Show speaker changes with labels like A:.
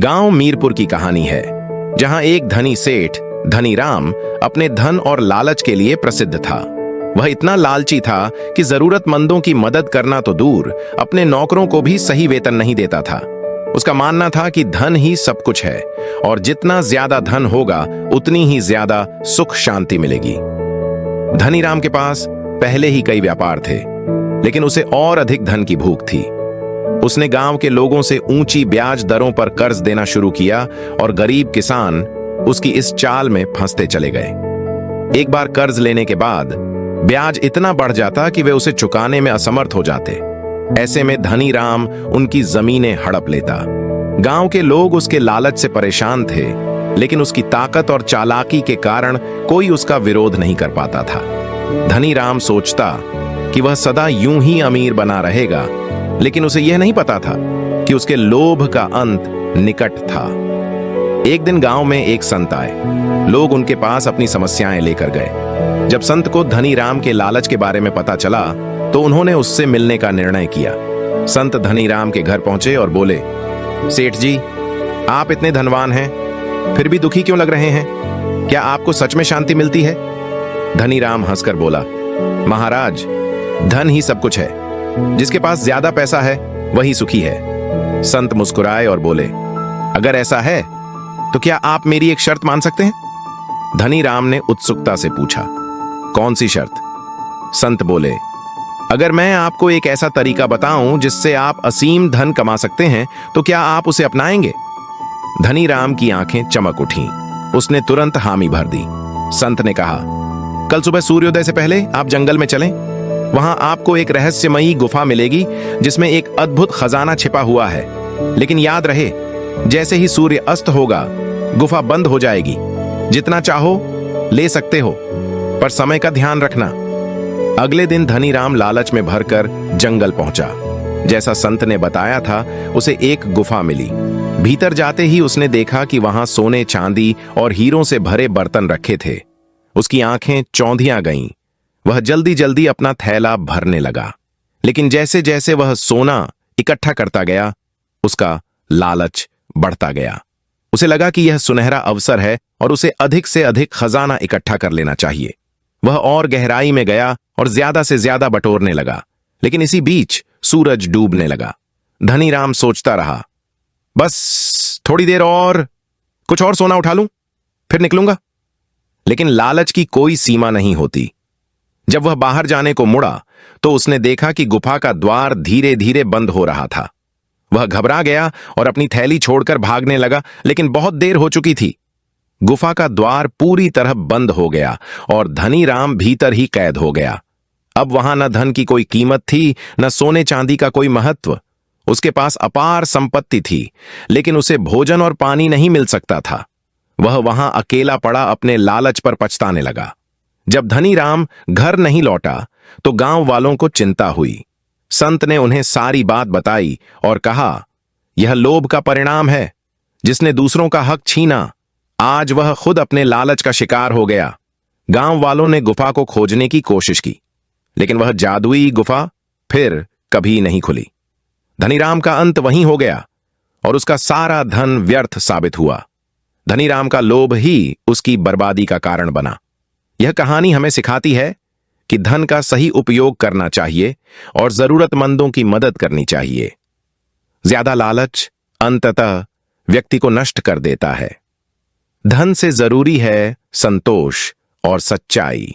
A: गांव मीरपुर की कहानी है, जहां एक धनी सेठ धनीराम अपने धन और लालच के लिए प्रसिद्ध था। वह इतना लालची था कि जरूरतमंदों की मदद करना तो दूर, अपने नौकरों को भी सही वेतन नहीं देता था। उसका मानना था कि धन ही सब कुछ है और जितना ज्यादा धन होगा उतनी ही ज्यादा सुख शांति मिलेगी। धनीराम के पास पहले ही कई व्यापार थे, लेकिन उसे और अधिक धन की भूख थी। उसने गांव के लोगों से ऊंची ब्याज दरों पर कर्ज देना शुरू किया और गरीब किसान उसकी इस चाल में फंसते चले गए। एक बार कर्ज लेने के बाद ब्याज इतना बढ़ जाता कि वे उसे चुकाने में असमर्थ हो जाते। ऐसे में धनीराम उनकी जमीनें हड़प लेता। गांव के लोग उसके लालच से परेशान थे, लेकिन उसकी ताकत और चालाकी के कारण कोई उसका विरोध नहीं कर पाता था। धनीराम सोचता कि वह सदा यूं ही अमीर बना रहेगा, लेकिन उसे यह नहीं पता था कि उसके लोभ का अंत निकट था। एक दिन गांव में एक संत आए। लोग उनके पास अपनी समस्याएं लेकर गए। जब संत को धनीराम के लालच के बारे में पता चला तो उन्होंने उससे मिलने का निर्णय किया। संत धनीराम के घर पहुंचे और बोले, सेठ जी, आप इतने धनवान हैं, फिर भी दुखी क्यों लग रहे हैं? क्या आपको सच में शांति मिलती है? धनीराम हंसकर बोला, महाराज, धन ही सब कुछ है। जिसके पास ज्यादा पैसा है वही सुखी है। संत मुस्कुराए और बोले, अगर ऐसा है तो क्या आप मेरी एक शर्त मान सकते हैं? धनीराम ने उत्सुकता से पूछा, कौन सी शर्त? संत बोले, अगर मैं आपको एक ऐसा तरीका बताऊं जिससे आप असीम धन कमा सकते हैं तो क्या आप उसे अपनाएंगे? धनीराम की आंखें चमक उठीं। उसने तुरंत हामी भर दी। संत ने कहा, कल सुबह सूर्योदय से पहले आप जंगल में चलें। वहां आपको एक रहस्यमयी गुफा मिलेगी जिसमें एक अद्भुत खजाना छिपा हुआ है। लेकिन याद रहे, जैसे ही सूर्य अस्त होगा गुफा बंद हो जाएगी। जितना चाहो ले सकते हो, पर समय का ध्यान रखना। अगले दिन धनीराम लालच में भरकर जंगल पहुंचा। जैसा संत ने बताया था, उसे एक गुफा मिली। भीतर जाते ही उसने देखा कि वहां सोने, चांदी और हीरों से भरे बर्तन रखे थे। उसकी आंखें चौंधियां गईं। वह जल्दी जल्दी अपना थैला भरने लगा, लेकिन जैसे जैसे वह सोना इकट्ठा करता गया, उसका लालच बढ़ता गया। उसे लगा कि यह सुनहरा अवसर है और उसे अधिक से अधिक खजाना इकट्ठा कर लेना चाहिए। वह और गहराई में गया और ज्यादा से ज्यादा बटोरने लगा, लेकिन इसी बीच सूरज डूबने लगा। धनीराम सोचता रहा, बस थोड़ी देर और, कुछ और सोना उठा लूं, फिर निकलूंगा। लेकिन लालच की कोई सीमा नहीं होती। जब वह बाहर जाने को मुड़ा तो उसने देखा कि गुफा का द्वार धीरे धीरे बंद हो रहा था। वह घबरा गया और अपनी थैली छोड़कर भागने लगा, लेकिन बहुत देर हो चुकी थी। गुफा का द्वार पूरी तरह बंद हो गया और धनीराम भीतर ही कैद हो गया। अब वहां न धन की कोई कीमत थी, न सोने चांदी का कोई महत्व। उसके पास अपार संपत्ति थी, लेकिन उसे भोजन और पानी नहीं मिल सकता था। वह वहां अकेला पड़ा अपने लालच पर पछताने लगा। जब धनीराम घर नहीं लौटा तो गांव वालों को चिंता हुई। संत ने उन्हें सारी बात बताई और कहा, यह लोभ का परिणाम है। जिसने दूसरों का हक छीना, आज वह खुद अपने लालच का शिकार हो गया। गांव वालों ने गुफा को खोजने की कोशिश की, लेकिन वह जादुई गुफा फिर कभी नहीं खुली। धनीराम का अंत वहीं हो गया और उसका सारा धन व्यर्थ साबित हुआ। धनीराम का लोभ ही उसकी बर्बादी का कारण बना। यह कहानी हमें सिखाती है कि धन का सही उपयोग करना चाहिए और जरूरतमंदों की मदद करनी चाहिए। ज्यादा लालच अंततः व्यक्ति को नष्ट कर देता है। धन से जरूरी है संतोष और सच्चाई।